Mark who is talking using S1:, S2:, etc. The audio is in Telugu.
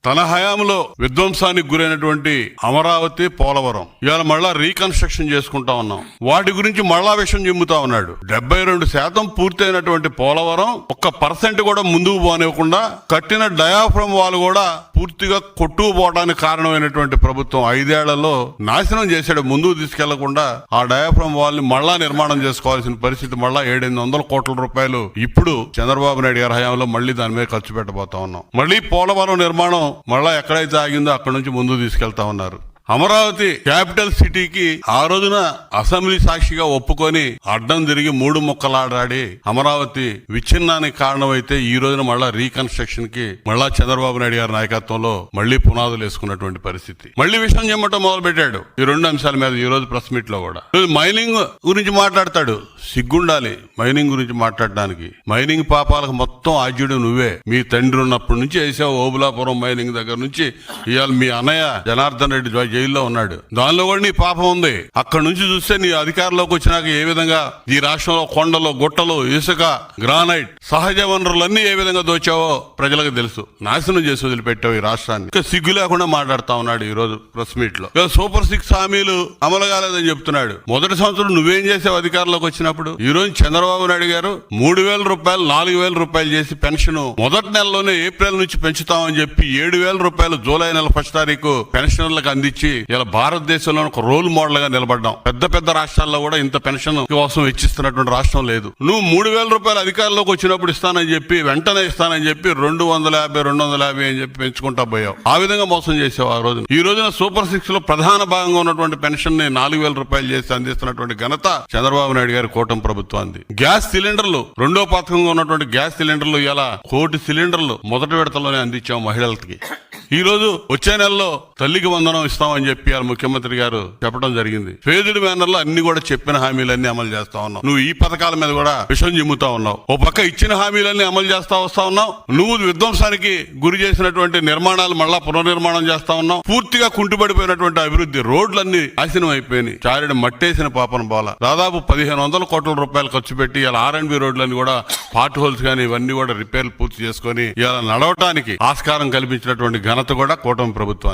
S1: తన హయాంలో విధ్వంసానికి గురైనటువంటి అమరావతి, పోలవరం ఇవాళ మళ్ళా రీకన్స్ట్రక్షన్ చేసుకుంటా ఉన్నాం. వాటి గురించి మళ్ళా విషయం చెబుతా ఉన్నాడు. 72% పూర్తయినటువంటి పోలవరం 1% కూడా ముందుకు పోనివ్వకుండా కట్టిన డయాఫ్రమ్ వాల్ కూడా పూర్తిగా కొట్టుకుపోవడానికి కారణమైనటువంటి ప్రభుత్వం 5 ఏళ్లలో నాశనం చేశాడు. ముందుకు తీసుకెళ్లకుండా ఆ డయాఫ్రమ్ వాల్ ని మళ్ళా నిర్మాణం చేసుకోవాల్సిన పరిస్థితి మళ్ళా 700 కోట్ల రూపాయలు ఇప్పుడు చంద్రబాబు నాయుడు గారి హయాంలో మళ్ళీ దాని మీద ఖర్చు పెట్టబోతా ఉన్నాం. మళ్ళీ పోలవరం నిర్మాణం మళ్ళా ఎక్కడైతే ఆగిందో అక్కడి నుంచి ముందుకు తీసుకెళ్తా ఉన్నారు. అమరావతి క్యాపిటల్ సిటీకి ఆ రోజున అసెంబ్లీ సాక్షిగా ఒప్పుకొని అడ్డం తిరిగి 3 ముక్కలాడాడి అమరావతి విచ్ఛిన్నానికి కారణమైతే ఈ రోజున మళ్ళా రీకన్స్ట్రక్షన్ కి మళ్ళా చంద్రబాబు నాయుడు గారి నాయకత్వంలో మళ్లీ పునాదులు వేసుకున్నటువంటి పరిస్థితి. మళ్లీ విషయం చెమ్మటం మొదలు పెట్టాడు. ఈ 2 అంశాల మీద ఈ రోజు ప్రెస్ మీట్ లో కూడా మైనింగ్ గురించి మాట్లాడతాడు. సిగ్గుండాలి మైనింగ్ గురించి మాట్లాడడానికి. మైనింగ్ పాపాలకు మొత్తం ఆద్యుడు నువ్వే. మీ తండ్రి ఉన్నప్పటి నుంచి వేసావు. ఓబులాపురం మైనింగ్ దగ్గర నుంచి ఇవాళ మీ అన్నయ్య జనార్దన్ రెడ్డి జైల్లో ఉన్నాడు. దానిలో కూడా నీ పాపం ఉంది. అక్కడి నుంచి చూస్తే నీ అధికారంలోకి వచ్చినాక ఏ విధంగా ఈ రాష్ట్రంలో కొండలు, గుట్టలు, ఇసుక, గ్రానైట్, సహజ వనరులన్నీ ఏ విధంగా దోచావో ప్రజలకు తెలుసు. నాశనం చేసి వదిలిపెట్టావు ఈ రాష్ట్రాన్ని. ఇంకా సిగ్గు లేకుండా మాట్లాడుతా ఉన్నాడు ఈ రోజు ప్రెస్ మీట్ లో. సూపర్ 6 హామీలు అమలు కాలేదని చెప్తున్నాడు. మొదటి సంవత్సరం నువ్వేం చేసావు అధికారంలోకి వచ్చినప్పుడు? ఈ రోజు చంద్రబాబు నాయుడు గారు 3,000 రూపాయలు 4,000 రూపాయలు చేసి పెన్షన్ మొదటి నెలలోనే ఏప్రిల్ నుంచి పెంచుతామని చెప్పి 7,000 రూపాయలు జూలై నెల 1 తారీఖు పెన్షనర్లకు అందించి ఇలా భారతదేశంలో ఒక రోల్ మోడల్ గా నిలబడ్డాం. పెద్ద పెద్ద రాష్ట్రాల్లో కూడా ఇంత పెన్షన్ కోసం వెచ్చిస్తున్నటువంటి రాష్ట్రం లేదు. నువ్వు 3,000 రూపాయలు అధికారంలోకి వచ్చినప్పుడు ఇస్తానని చెప్పి వెంటనే ఇస్తానని చెప్పి 250 అని చెప్పి పెంచుకుంటా పోయావు. ఆ విధంగా మోసం చేసావు ఆ రోజు. ఈ రోజున సూపర్ 6 లో ప్రధాన భాగంగా ఉన్నటువంటి పెన్షన్ ని 4,000 రూపాయలు చేసి అందిస్తున్నటువంటి ఘనత చంద్రబాబు నాయుడు గారి కూటమి ప్రభుత్వానికి. గ్యాస్ సిలిండర్లు రెండో పథకంగా ఉన్నటువంటి గ్యాస్ సిలిండర్లు ఇలా 1 కోటి సిలిండర్లు మొదటి విడతలోనే అందించాం మహిళలకి. ఈ రోజు వచ్చే నెలలో తల్లికి వందనం ఇస్తామని చెప్పి ముఖ్యమంత్రి గారు చెప్పడం జరిగింది. ఫేజ్డ్ మేనర్ లో అన్ని కూడా చెప్పిన హామీలన్నీ అమలు చేస్తా ఉన్నావు. నువ్వు ఈ పథకాల మీద కూడా విషయం చిమ్ముతా ఉన్నావు. ఓ పక్క ఇచ్చిన హామీలన్నీ అమలు చేస్తా వస్తా ఉన్నావు. నువ్వు విధ్వంసానికి గురి చేసినటువంటి నిర్మాణాలు మళ్ళా పునర్నిర్మాణం చేస్తా ఉన్నావు. పూర్తిగా కుంటుపడిపోయినటువంటి అభివృద్ధి, రోడ్లన్నీ నాశనం అయిపోయినాయి. చారెడు మట్టేసిన పాపన బాల. దాదాపు 1,500 కోట్ల రూపాయలు ఖర్చు పెట్టి ఇలా R&B రోడ్లన్నీ కూడా పార్ట్ హోల్స్ కానీ ఇవన్నీ కూడా రిపేర్లు పూర్తి చేసుకొని ఇలా నడవటానికి ఆస్కారం కల్పించినటువంటి ఘనత కూడా కూటమి ప్రభుత్వం.